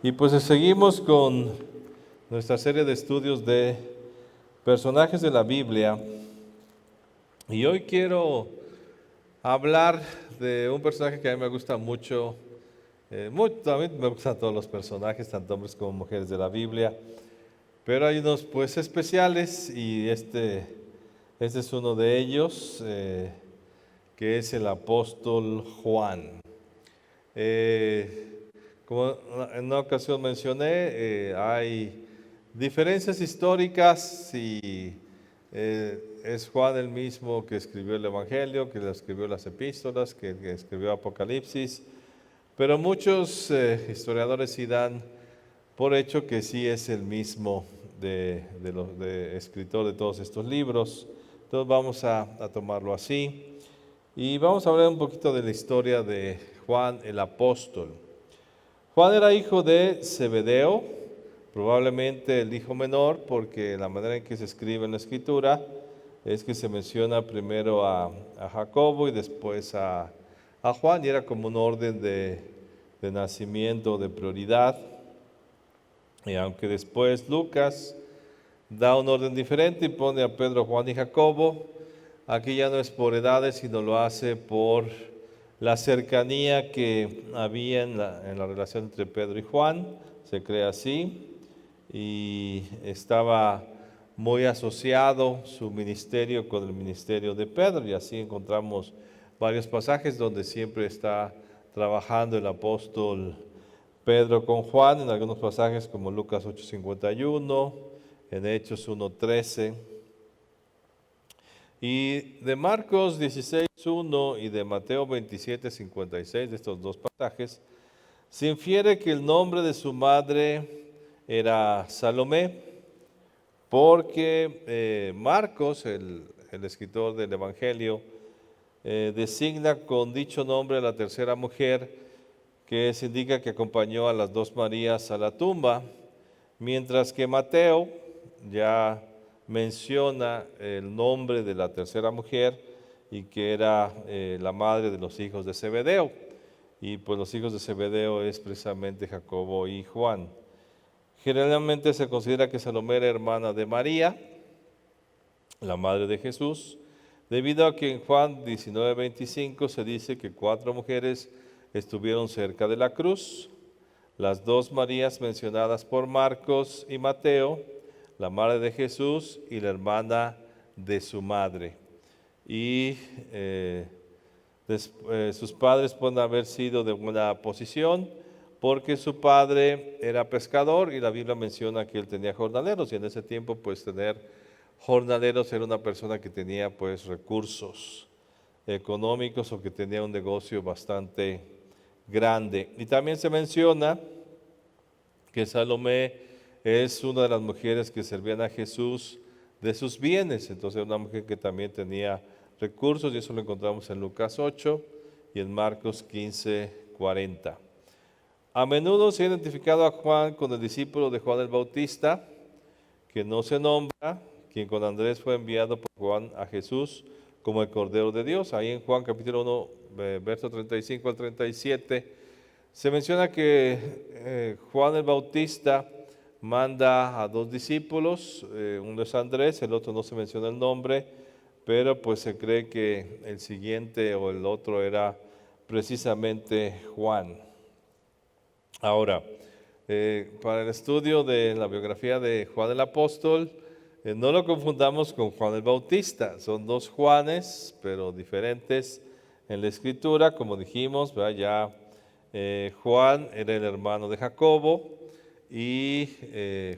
Y pues seguimos con nuestra serie de estudios de personajes de la Biblia. Y hoy quiero hablar de un personaje que a mí me gusta mucho. También me gustan todos los personajes, tanto hombres como mujeres de la Biblia. Pero hay unos pues especiales y este es uno de ellos, que es el apóstol Juan. Como en una ocasión mencioné, hay diferencias históricas y es Juan el mismo que escribió el Evangelio, que escribió las epístolas, que escribió Apocalipsis, pero muchos historiadores sí dan por hecho que sí es el mismo de escritor de todos estos libros. Entonces vamos a tomarlo así. Y vamos a hablar un poquito de la historia de Juan el apóstol. Juan era hijo de Zebedeo, probablemente el hijo menor, porque la manera en que se escribe en la escritura es que se menciona primero a Jacobo y después a Juan, y era como un orden de nacimiento, de prioridad. Y aunque después Lucas da un orden diferente y pone a Pedro, Juan y Jacobo, aquí ya no es por edades, sino lo hace por la cercanía que había en la relación entre Pedro y Juan, se crea así, y estaba muy asociado su ministerio con el ministerio de Pedro, y así encontramos varios pasajes donde siempre está trabajando el apóstol Pedro con Juan, en algunos pasajes como Lucas 8:51, en Hechos 1:13. Y de Marcos 16:1 y de Mateo 27:56, de estos dos pasajes, se infiere que el nombre de su madre era Salomé, porque Marcos, el escritor del Evangelio, designa con dicho nombre a la tercera mujer, que se indica que acompañó a las dos Marías a la tumba, mientras que Mateo ya menciona el nombre de la tercera mujer y que era la madre de los hijos de Zebedeo. Y pues los hijos de Zebedeo es precisamente Jacobo y Juan. Generalmente se considera que Salomé era hermana de María, la madre de Jesús, debido a que en Juan 19:25 se dice que 4 mujeres estuvieron cerca de la cruz, las dos Marías mencionadas por Marcos y Mateo, la madre de Jesús y la hermana de su madre. Y sus padres pueden haber sido de buena posición, porque su padre era pescador y la Biblia menciona que él tenía jornaleros, y en ese tiempo pues tener jornaleros era una persona que tenía pues recursos económicos o que tenía un negocio bastante grande. Y también se menciona que Salomé es una de las mujeres que servían a Jesús de sus bienes, entonces una mujer que también tenía recursos, y eso lo encontramos en Lucas 8 y en Marcos 15:40. A menudo se ha identificado a Juan con el discípulo de Juan el Bautista, que no se nombra, quien con Andrés fue enviado por Juan a Jesús como el Cordero de Dios. Ahí en Juan capítulo 1, verso 35 al 37, se menciona que Juan el Bautista manda a 2 discípulos, uno es Andrés, el otro no se menciona el nombre, pero pues se cree que el siguiente o el otro era precisamente Juan. Ahora, para el estudio de la biografía de Juan el Apóstol, no lo confundamos con Juan el Bautista. Son 2 Juanes, pero diferentes en la escritura, como dijimos, ¿verdad? Ya Juan era el hermano de Jacobo y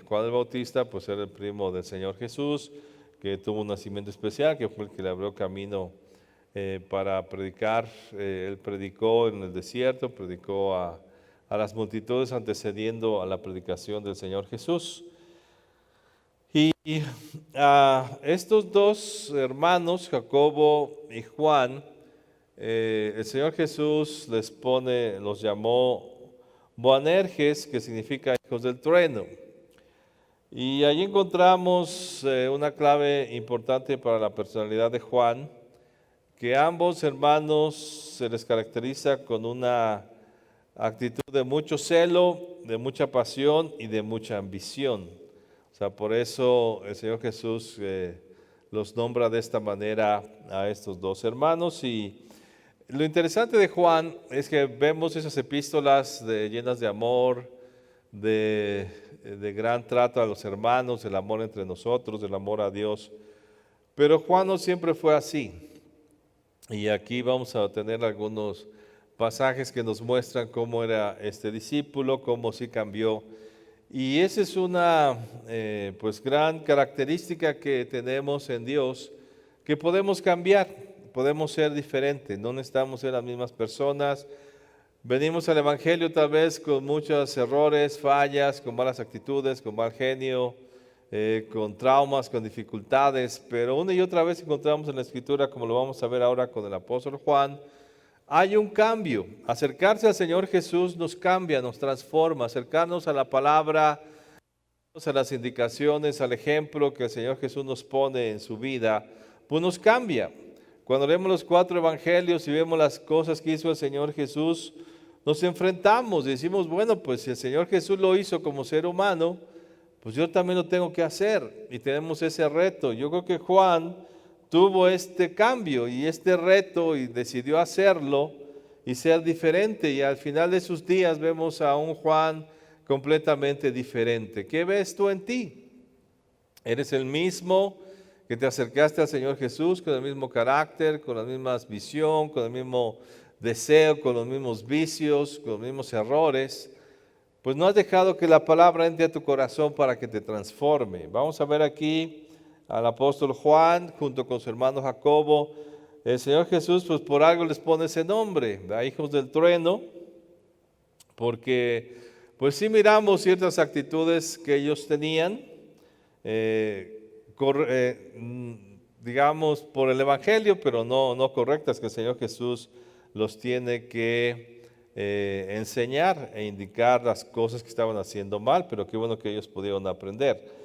Juan el Bautista pues era el primo del Señor Jesús, que tuvo un nacimiento especial, que fue el que le abrió camino para predicar. Él predicó en el desierto, predicó a las multitudes antecediendo a la predicación del Señor Jesús. Y a estos 2 hermanos, Jacobo y Juan, el Señor Jesús los llamó Boanerges, que significa hijos del trueno. Y allí encontramos una clave importante para la personalidad de Juan, que ambos hermanos se les caracteriza con una actitud de mucho celo, de mucha pasión y de mucha ambición. O sea, por eso el Señor Jesús los nombra de esta manera a estos dos hermanos. Y lo interesante de Juan es que vemos esas epístolas llenas de amor, de gran trato a los hermanos, del amor entre nosotros, del amor a Dios. Pero Juan no siempre fue así. Y aquí vamos a tener algunos pasajes que nos muestran cómo era este discípulo, cómo sí cambió. Y esa es una pues gran característica que tenemos en Dios, que podemos cambiar, podemos ser diferentes, no necesitamos ser las mismas personas. Venimos al Evangelio tal vez con muchos errores, fallas, con malas actitudes, con mal genio, con traumas, con dificultades, pero una y otra vez encontramos en la Escritura, como lo vamos a ver ahora con el apóstol Juan, hay un cambio. Acercarse al Señor Jesús nos cambia, nos transforma. Acercarnos a la palabra, a las indicaciones, al ejemplo que el Señor Jesús nos pone en su vida, pues nos cambia. Cuando leemos los 4 evangelios y vemos las cosas que hizo el Señor Jesús, nos enfrentamos y decimos, bueno, pues si el Señor Jesús lo hizo como ser humano, pues yo también lo tengo que hacer. Y tenemos ese reto. Yo creo que Juan tuvo este cambio y este reto y decidió hacerlo y ser diferente. Y al final de sus días vemos a un Juan completamente diferente. ¿Qué ves tú en ti? ¿Eres el mismo que te acercaste al Señor Jesús con el mismo carácter, con la misma visión, con el mismo deseo, con los mismos vicios, con los mismos errores? Pues no has dejado que la palabra entre a tu corazón para que te transforme. Vamos a ver aquí al apóstol Juan junto con su hermano Jacobo. El Señor Jesús pues por algo les pone ese nombre, hijos del trueno, porque pues sí miramos ciertas actitudes que ellos tenían, digamos por el Evangelio, pero no correctas, que el Señor Jesús los tiene que enseñar e indicar las cosas que estaban haciendo mal, pero qué bueno que ellos pudieron aprender.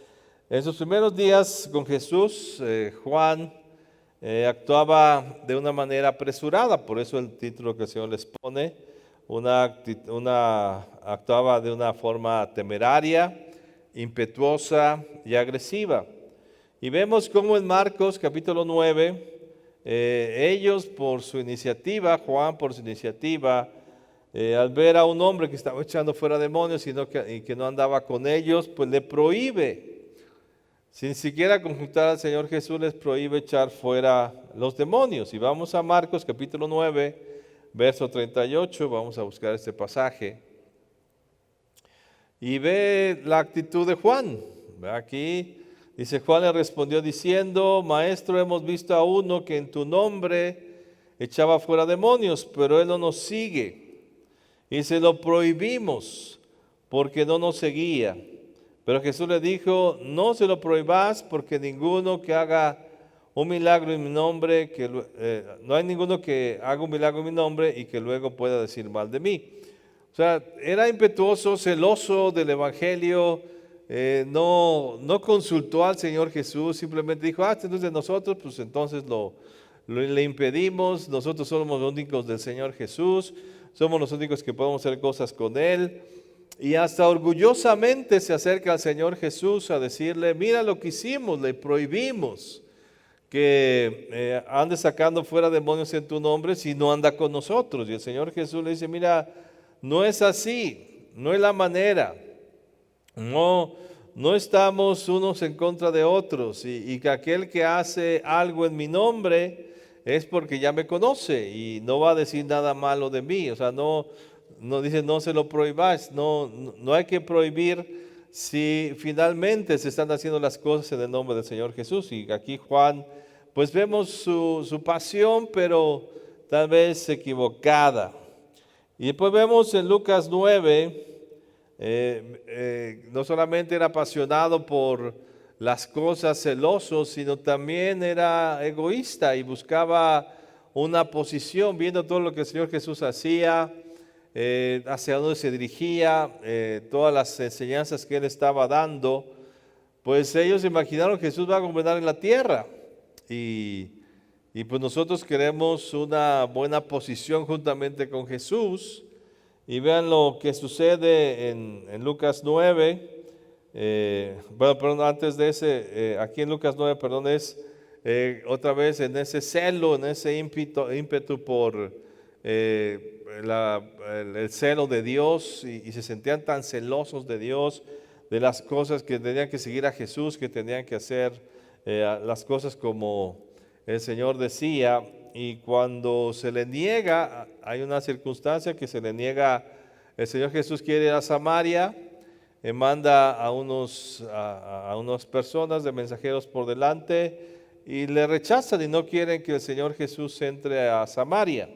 En sus primeros días con Jesús, Juan actuaba de una manera apresurada, por eso el título que el Señor les pone, actuaba de una forma temeraria, impetuosa y agresiva. Y vemos cómo en Marcos capítulo 9, ellos por su iniciativa, Juan por su iniciativa, al ver a un hombre que estaba echando fuera demonios y que no andaba con ellos, pues le prohíbe. Sin siquiera consultar al Señor Jesús, les prohíbe echar fuera los demonios. Y vamos a Marcos capítulo 9, verso 38, vamos a buscar este pasaje. Y ve la actitud de Juan. Aquí dice, Juan le respondió diciendo, Maestro, hemos visto a uno que en tu nombre echaba fuera demonios, pero él no nos sigue. Y se lo prohibimos porque no nos seguía. Pero Jesús le dijo, no se lo prohibas porque ninguno que haga un milagro en mi nombre, no hay ninguno que haga un milagro en mi nombre y que luego pueda decir mal de mí. O sea, era impetuoso, celoso del Evangelio, no consultó al Señor Jesús, simplemente dijo, este no es de nosotros, pues entonces le impedimos, nosotros somos los únicos del Señor Jesús, somos los únicos que podemos hacer cosas con Él. Y hasta orgullosamente se acerca al Señor Jesús a decirle, mira lo que hicimos, le prohibimos que ande sacando fuera demonios en tu nombre si no anda con nosotros. Y el Señor Jesús le dice, mira, no es así, no es la manera, no estamos unos en contra de otros y que aquel que hace algo en mi nombre es porque ya me conoce y no va a decir nada malo de mí. O sea, no dice no se lo prohibáis, no hay que prohibir si finalmente se están haciendo las cosas en el nombre del Señor Jesús. Y aquí Juan, pues vemos su pasión, pero tal vez equivocada. Y después vemos en Lucas 9, no solamente era apasionado por las cosas, celoso, sino también era egoísta y buscaba una posición, viendo todo lo que el Señor Jesús hacía, hacia dónde se dirigía, todas las enseñanzas que él estaba dando, pues ellos imaginaron que Jesús va a gobernar en la tierra y pues nosotros queremos una buena posición juntamente con Jesús Y vean lo que sucede en Lucas 9. Bueno, perdón, antes de ese, aquí en Lucas 9, perdón, es otra vez en ese celo, en ese ímpetu por el celo de Dios, y se sentían tan celosos de Dios, de las cosas que tenían que seguir a Jesús, que tenían que hacer las cosas como el Señor decía. Y cuando se le niega, hay una circunstancia que se le niega, el Señor Jesús quiere ir a Samaria, manda a unas personas de mensajeros por delante y le rechazan y no quieren que el Señor Jesús entre a Samaria.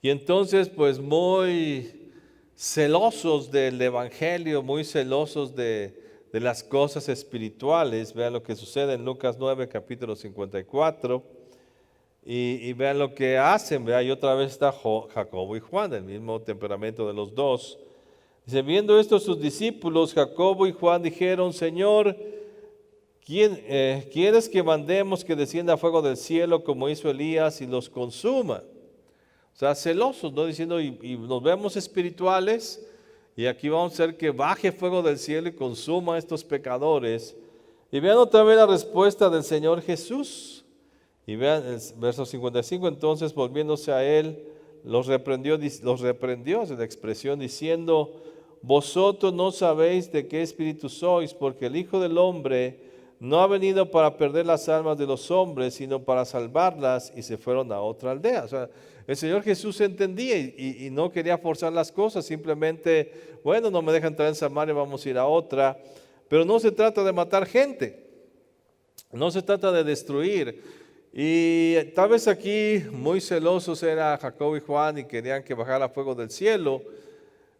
Y entonces, pues muy celosos del Evangelio, muy celosos de las cosas espirituales, vean lo que sucede en Lucas 9, capítulo 54, y vean lo que hacen. Vean, y otra vez está Jacobo y Juan, el mismo temperamento de los dos. Dice, viendo esto sus discípulos, Jacobo y Juan dijeron, Señor, ¿quieres que mandemos que descienda fuego del cielo como hizo Elías y los consuma? O sea, celosos, ¿no? Diciendo, y nos vemos espirituales, y aquí vamos a hacer que baje fuego del cielo y consuma a estos pecadores. Y vean otra vez la respuesta del Señor Jesús. Y vean el verso 55, entonces volviéndose a él, los reprendió, es la expresión, diciendo, vosotros no sabéis de qué espíritu sois, porque el Hijo del Hombre no ha venido para perder las almas de los hombres, sino para salvarlas, y se fueron a otra aldea. O sea, el Señor Jesús entendía y no quería forzar las cosas, simplemente, bueno, no me dejan entrar en Samaria, vamos a ir a otra. Pero no se trata de matar gente, no se trata de destruir. Y tal vez aquí muy celosos era Jacobo y Juan y querían que bajara fuego del cielo,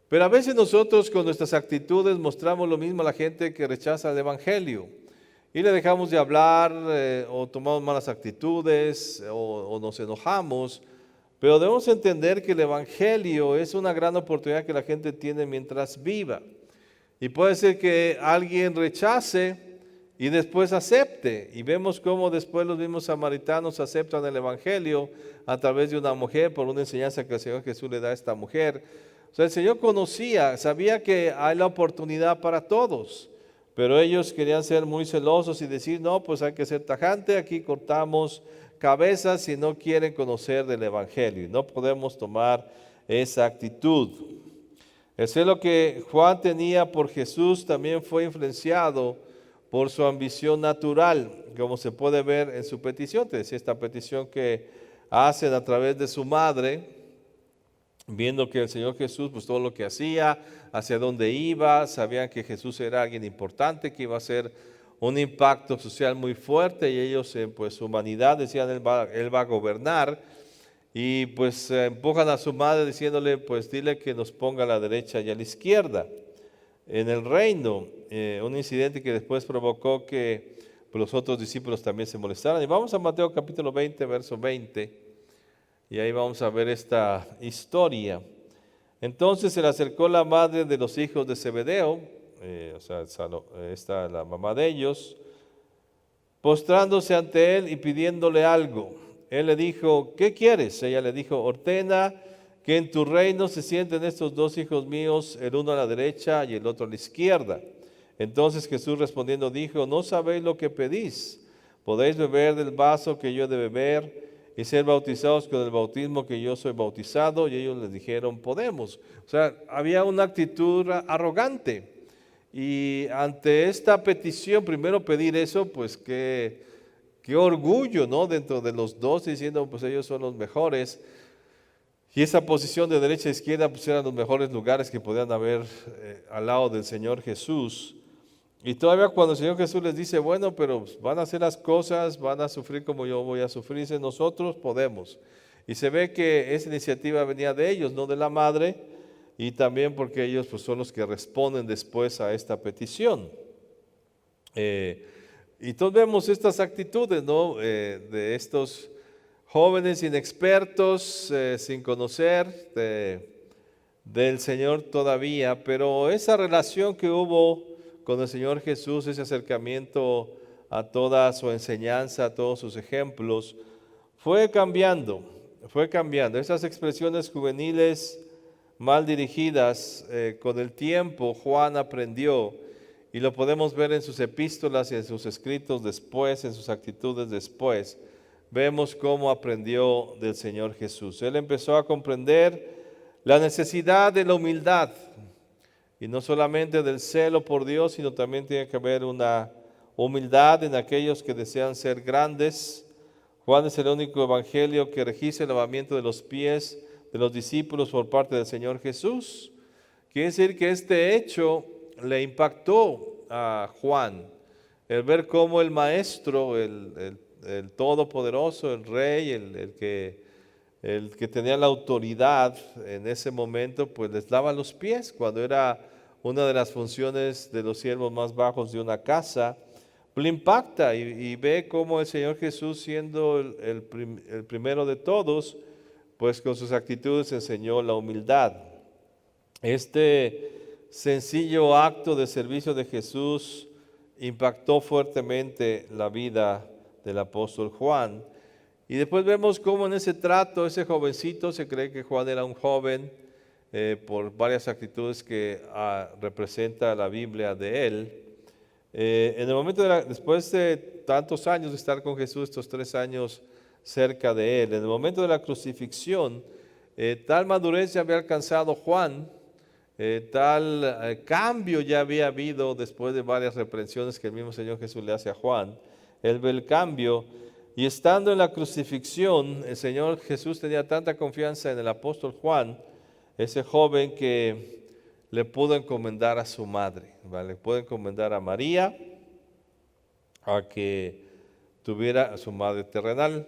pero a veces nosotros con nuestras actitudes mostramos lo mismo a la gente que rechaza el Evangelio y le dejamos de hablar o tomamos malas actitudes o nos enojamos, pero debemos entender que el Evangelio es una gran oportunidad que la gente tiene mientras viva. Y puede ser que alguien rechace y después acepte. Y vemos cómo después los mismos samaritanos aceptan el Evangelio a través de una mujer, por una enseñanza que el Señor Jesús le da a esta mujer. O sea, el Señor conocía, sabía que hay la oportunidad para todos, pero ellos querían ser muy celosos y decir, no, pues hay que ser tajante, aquí cortamos cabezas si no quieren conocer del Evangelio. Y no podemos tomar esa actitud. El celo que Juan tenía por Jesús también fue influenciado por su ambición natural, como se puede ver en su petición. Te decía, esta petición que hacen a través de su madre, viendo que el Señor Jesús, pues todo lo que hacía, hacia dónde iba, sabían que Jesús era alguien importante, que iba a hacer un impacto social muy fuerte, y ellos en pues su humanidad decían, él va a gobernar, y pues empujan a su madre diciéndole, pues dile que nos ponga a la derecha y a la izquierda en el reino. Un incidente que después provocó que pues, los otros discípulos también se molestaran. Y vamos a Mateo capítulo 20, verso 20, y ahí vamos a ver esta historia. Entonces se le acercó la madre de los hijos de Zebedeo, o sea, esta la mamá de ellos, postrándose ante él y pidiéndole algo. Él le dijo, ¿qué quieres? Ella le dijo, ordena que en tu reino se sienten estos dos hijos míos, el uno a la derecha y el otro a la izquierda. Entonces Jesús respondiendo dijo, no sabéis lo que pedís. ¿Podéis beber del vaso que yo he de beber y ser bautizados con el bautismo que yo soy bautizado? Y ellos les dijeron, podemos. O sea, había una actitud arrogante. Y ante esta petición, primero pedir eso, pues qué orgullo, ¿no? Dentro de los dos, diciendo, pues ellos son los mejores. Y esa posición de derecha e izquierda, pues eran los mejores lugares que podían haber al lado del Señor Jesús. Y todavía cuando el Señor Jesús les dice, bueno, pero van a hacer las cosas, van a sufrir como yo voy a sufrir, dice, nosotros podemos. Y se ve que esa iniciativa venía de ellos, no de la madre, y también porque ellos pues, son los que responden después a esta petición. Y todos vemos estas actitudes, ¿no? De estos jóvenes inexpertos, sin conocer del Señor todavía, pero esa relación que hubo con el Señor Jesús, ese acercamiento a toda su enseñanza, a todos sus ejemplos, fue cambiando. Esas expresiones juveniles mal dirigidas. Con el tiempo Juan aprendió, y lo podemos ver en sus epístolas y en sus escritos después, en sus actitudes después. Vemos cómo aprendió del Señor Jesús. Él empezó a comprender la necesidad de la humildad, y no solamente del celo por Dios, sino también tiene que haber una humildad en aquellos que desean ser grandes. Juan es el único evangelio que registra el lavamiento de los pies de los discípulos por parte del Señor Jesús. Quiere decir que este hecho le impactó a Juan, el ver cómo el Maestro, el Todopoderoso, el Rey, el que tenía la autoridad en ese momento, pues les lava los pies, cuando era una de las funciones de los siervos más bajos de una casa. Le impacta y ve cómo el Señor Jesús, siendo el primero de todos, pues con sus actitudes enseñó la humildad. Este sencillo acto de servicio de Jesús impactó fuertemente la vida del apóstol Juan. Y después vemos cómo en ese trato, ese jovencito, se cree que Juan era un joven por varias actitudes que representa la Biblia de él. En el momento después de tantos años de estar con Jesús, estos 3 años cerca de él, en el momento de la crucifixión, tal madurez ya había alcanzado Juan, tal cambio ya había habido después de varias reprensiones que el mismo Señor Jesús le hace a Juan. Él ve el cambio, y estando en la crucifixión, el Señor Jesús tenía tanta confianza en el apóstol Juan, ese joven, que le pudo encomendar a su madre, ¿vale? Le pudo encomendar a María, a que tuviera a su madre terrenal,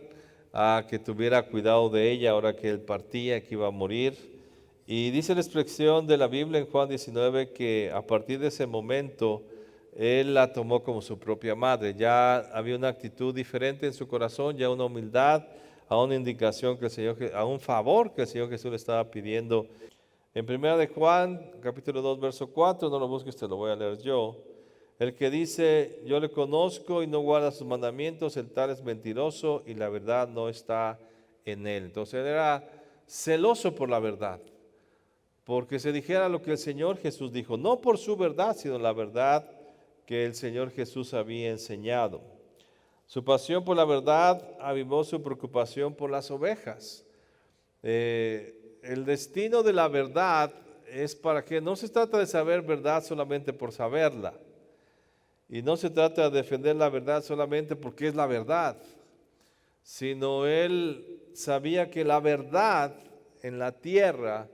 a que tuviera cuidado de ella ahora que él partía, que iba a morir. Y dice la expresión de la Biblia en Juan 19 que a partir de ese momento él la tomó como su propia madre. Ya había una actitud diferente en su corazón, ya una humildad, a una indicación que el Señor, a un favor que el Señor Jesús le estaba pidiendo. En 1 de Juan, capítulo 2, verso 4, no lo busque usted, lo voy a leer yo. El que dice, yo le conozco y no guarda sus mandamientos, el tal es mentiroso y la verdad no está en él. Entonces él era celoso por la verdad, porque se dijera lo que el Señor Jesús dijo, no por su verdad, sino la verdad que el Señor Jesús había enseñado. Su pasión por la verdad avivó su preocupación por las ovejas. El destino de la verdad es para que no se trata de saber verdad solamente por saberla, y no se trata de defender la verdad solamente porque es la verdad, sino él sabía que la verdad en la tierra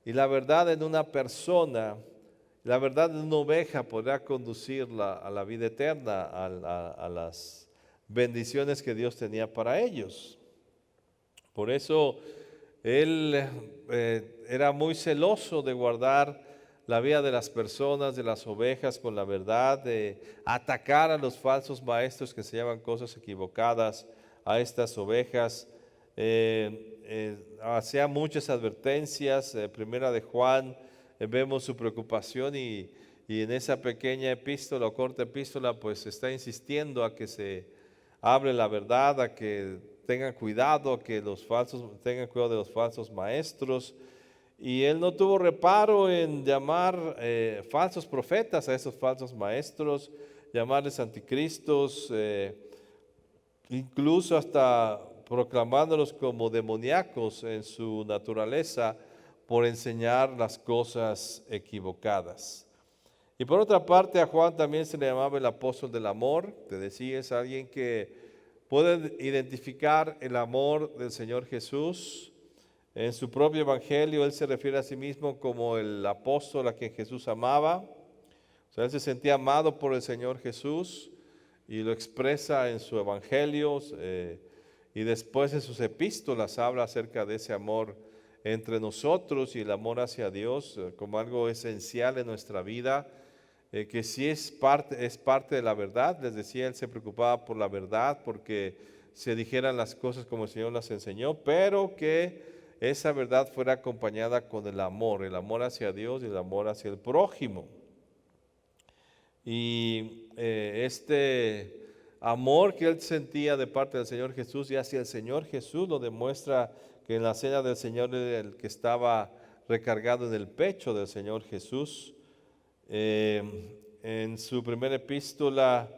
y la verdad en una persona, la verdad en una oveja podrá conducirla a la vida eterna, a las bendiciones que Dios tenía para ellos. Por eso él era muy celoso de guardar la vida de las personas, de las ovejas con la verdad, de atacar a los falsos maestros que enseñaban cosas equivocadas a estas ovejas. Hacía muchas advertencias. Primera de Juan, vemos su preocupación, y en esa pequeña epístola o corta epístola pues está insistiendo a que se hable la verdad, a que tengan cuidado, tengan cuidado de los falsos maestros. Y él no tuvo reparo en llamar falsos profetas a esos falsos maestros, llamarles anticristos, incluso hasta proclamándolos como demoníacos en su naturaleza por enseñar las cosas equivocadas. Y por otra parte, a Juan también se le llamaba el apóstol del amor. Te decía, es alguien que puede identificar el amor del Señor Jesús. En su propio evangelio, él se refiere a sí mismo como el apóstol a quien Jesús amaba. O sea, él se sentía amado por el Señor Jesús y lo expresa en su evangelio, y después en sus epístolas habla acerca de ese amor entre nosotros y el amor hacia Dios como algo esencial en nuestra vida, que sí es parte de la verdad. Les decía, él se preocupaba por la verdad, porque se dijeran las cosas como el Señor las enseñó, pero que esa verdad fuera acompañada con el amor hacia Dios y el amor hacia el prójimo. Y este amor que él sentía de parte del Señor Jesús y hacia el Señor Jesús lo demuestra que en la cena del Señor el que estaba recargado en el pecho del Señor Jesús. En su primera epístola,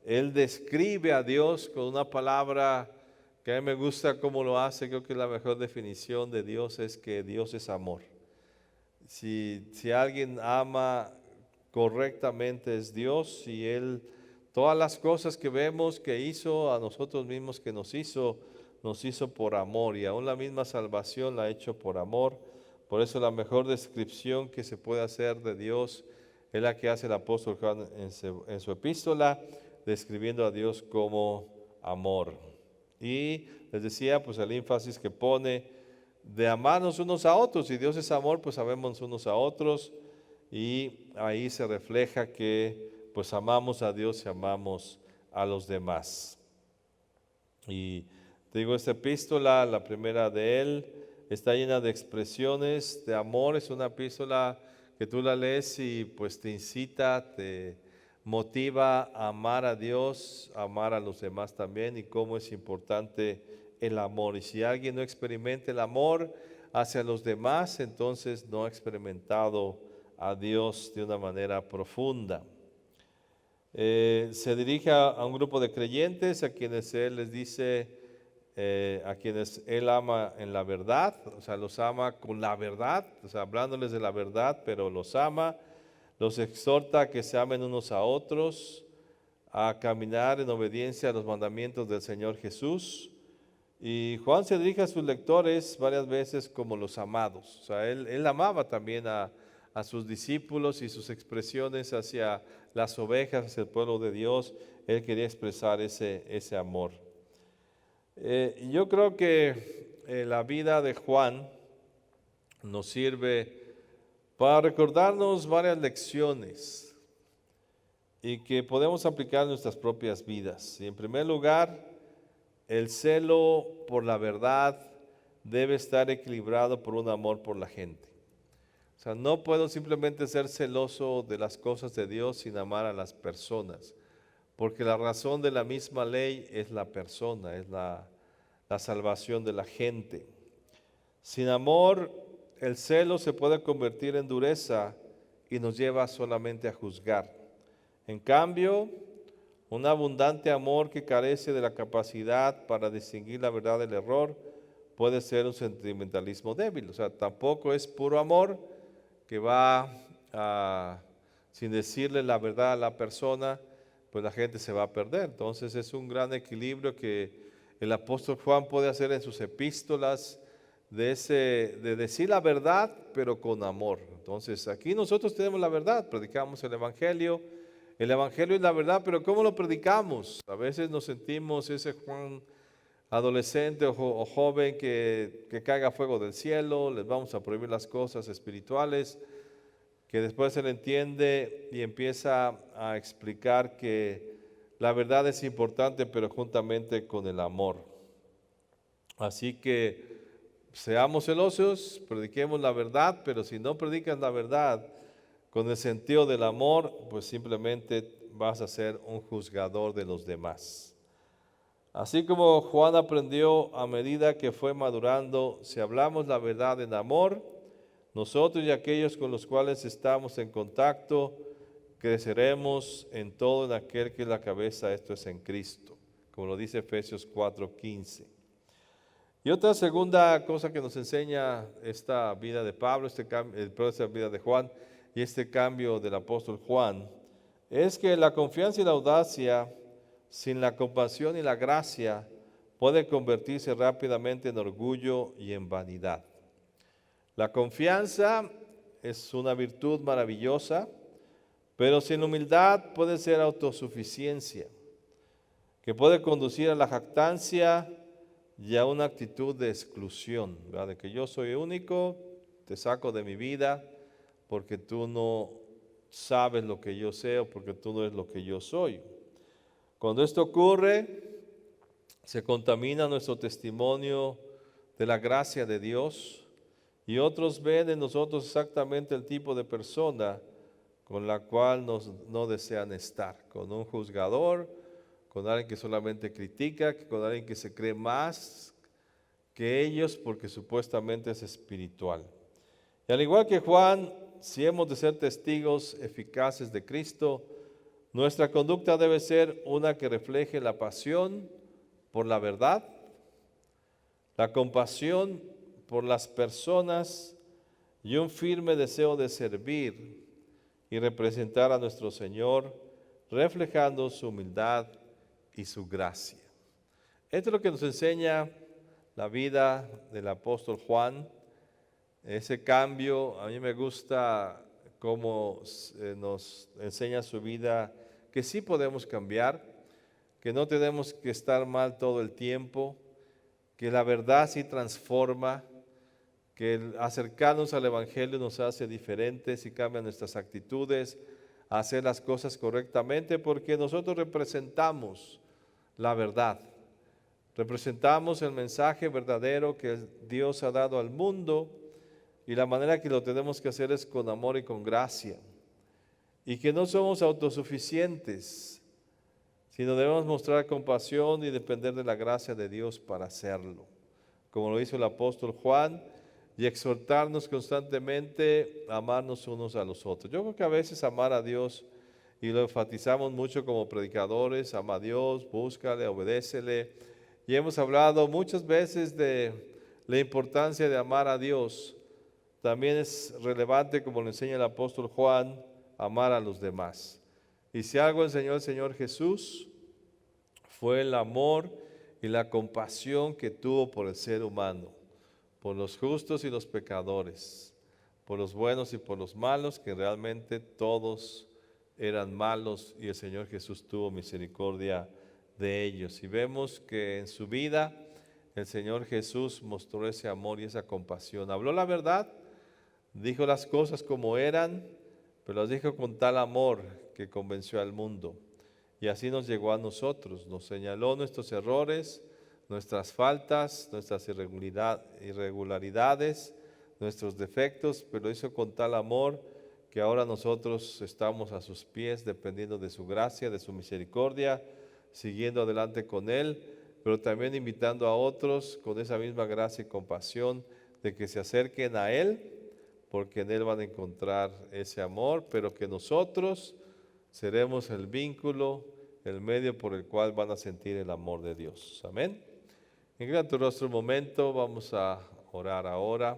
él describe a Dios con una palabra que a mí me gusta cómo lo hace. Creo que la mejor definición de Dios es que Dios es amor. Si alguien ama correctamente es Dios, y Él, todas las cosas que vemos que hizo a nosotros mismos, que nos hizo por amor, y aún la misma salvación la ha hecho por amor. Por eso la mejor descripción que se puede hacer de Dios es la que hace el apóstol Juan en su epístola, describiendo a Dios como amor. Y les decía, pues el énfasis que pone de amarnos unos a otros. Si Dios es amor, pues amemos unos a otros, y ahí se refleja que pues amamos a Dios y amamos a los demás. Y te digo, esta epístola, la primera de él, está llena de expresiones de amor. Es una epístola que tú la lees y pues te incita, te motiva a amar a Dios, a amar a los demás también, y cómo es importante el amor. Y si alguien no experimenta el amor hacia los demás, entonces no ha experimentado a Dios de una manera profunda. Se dirige a un grupo de creyentes a quienes él les dice, a quienes él ama en la verdad, o sea, los ama con la verdad, o sea, hablándoles de la verdad, pero los ama. Los exhorta a que se amen unos a otros, a caminar en obediencia a los mandamientos del Señor Jesús. Y Juan se dirige a sus lectores varias veces como los amados. O sea, él amaba también a sus discípulos, y sus expresiones hacia las ovejas, hacia el pueblo de Dios, él quería expresar ese amor. Yo creo que la vida de Juan nos sirve para recordarnos varias lecciones y que podemos aplicar en nuestras propias vidas. Y en primer lugar, el celo por la verdad debe estar equilibrado por un amor por la gente. O sea, no puedo simplemente ser celoso de las cosas de Dios sin amar a las personas, porque la razón de la misma ley es la persona, es la salvación de la gente. Sin amor, el celo se puede convertir en dureza y nos lleva solamente a juzgar. En cambio, un abundante amor que carece de la capacidad para distinguir la verdad del error puede ser un sentimentalismo débil. O sea, tampoco es puro amor que va sin decirle la verdad a la persona, pues la gente se va a perder. Entonces es un gran equilibrio que el apóstol Juan puede hacer en sus epístolas, de decir la verdad, pero con amor. Entonces aquí nosotros tenemos la verdad, predicamos el Evangelio es la verdad, pero ¿cómo lo predicamos? A veces nos sentimos ese Juan adolescente o joven que caiga fuego del cielo, les vamos a prohibir las cosas espirituales, que después se le entiende y empieza a explicar que la verdad es importante, pero juntamente con el amor. Así que seamos celosos, prediquemos la verdad, pero si no predicas la verdad con el sentido del amor, pues simplemente vas a ser un juzgador de los demás. Así como Juan aprendió a medida que fue madurando, si hablamos la verdad en amor, nosotros y aquellos con los cuales estamos en contacto, creceremos en todo en aquel que es la cabeza, esto es en Cristo, como lo dice Efesios 4:15. Y otra segunda cosa que nos enseña esta vida de Pablo, esta vida de Juan y este cambio del apóstol Juan, es que la confianza y la audacia, sin la compasión y la gracia, puede convertirse rápidamente en orgullo y en vanidad. La confianza es una virtud maravillosa, pero sin humildad puede ser autosuficiencia, que puede conducir a la jactancia y a una actitud de exclusión, ¿verdad? De que yo soy único, te saco de mi vida porque tú no sabes lo que yo sé o porque tú no eres lo que yo soy. Cuando esto ocurre, se contamina nuestro testimonio de la gracia de Dios, y otros ven en nosotros exactamente el tipo de persona con la cual no desean estar, con un juzgador, con alguien que solamente critica, con alguien que se cree más que ellos porque supuestamente es espiritual. Y al igual que Juan, si hemos de ser testigos eficaces de Cristo, nuestra conducta debe ser una que refleje la pasión por la verdad, la compasión por las personas y un firme deseo de servir y representar a nuestro Señor, reflejando su humildad y su gracia. Esto es lo que nos enseña la vida del apóstol Juan. Ese cambio, a mí me gusta cómo nos enseña su vida, que sí podemos cambiar, que no tenemos que estar mal todo el tiempo, que la verdad sí transforma, que el acercarnos al Evangelio nos hace diferentes y cambia nuestras actitudes, a hacer las cosas correctamente, porque nosotros representamos la verdad, representamos el mensaje verdadero que Dios ha dado al mundo, y la manera que lo tenemos que hacer es con amor y con gracia, y que no somos autosuficientes, sino debemos mostrar compasión y depender de la gracia de Dios para hacerlo, como lo hizo el apóstol Juan, y exhortarnos constantemente a amarnos unos a los otros. Yo creo que a veces amar a Dios, y lo enfatizamos mucho como predicadores, ama a Dios, búscale, obedécele, y hemos hablado muchas veces de la importancia de amar a Dios. También es relevante, como lo enseña el apóstol Juan, amar a los demás. Y si algo enseñó el Señor Jesús, fue el amor y la compasión que tuvo por el ser humano, por los justos y los pecadores, por los buenos y por los malos, que realmente todos eran malos, y el Señor Jesús tuvo misericordia de ellos. Y vemos que en su vida el Señor Jesús mostró ese amor y esa compasión. Habló la verdad, dijo las cosas como eran, pero las dijo con tal amor que convenció al mundo. Y así nos llegó a nosotros, nos señaló nuestros errores, nuestras faltas, nuestras irregularidades, nuestros defectos, pero lo hizo con tal amor que ahora nosotros estamos a sus pies, dependiendo de su gracia, de su misericordia, siguiendo adelante con Él, pero también invitando a otros con esa misma gracia y compasión de que se acerquen a Él, porque en Él van a encontrar ese amor, pero que nosotros seremos el vínculo, el medio por el cual van a sentir el amor de Dios. Amén. Inclina tu rostro un momento, vamos a orar ahora.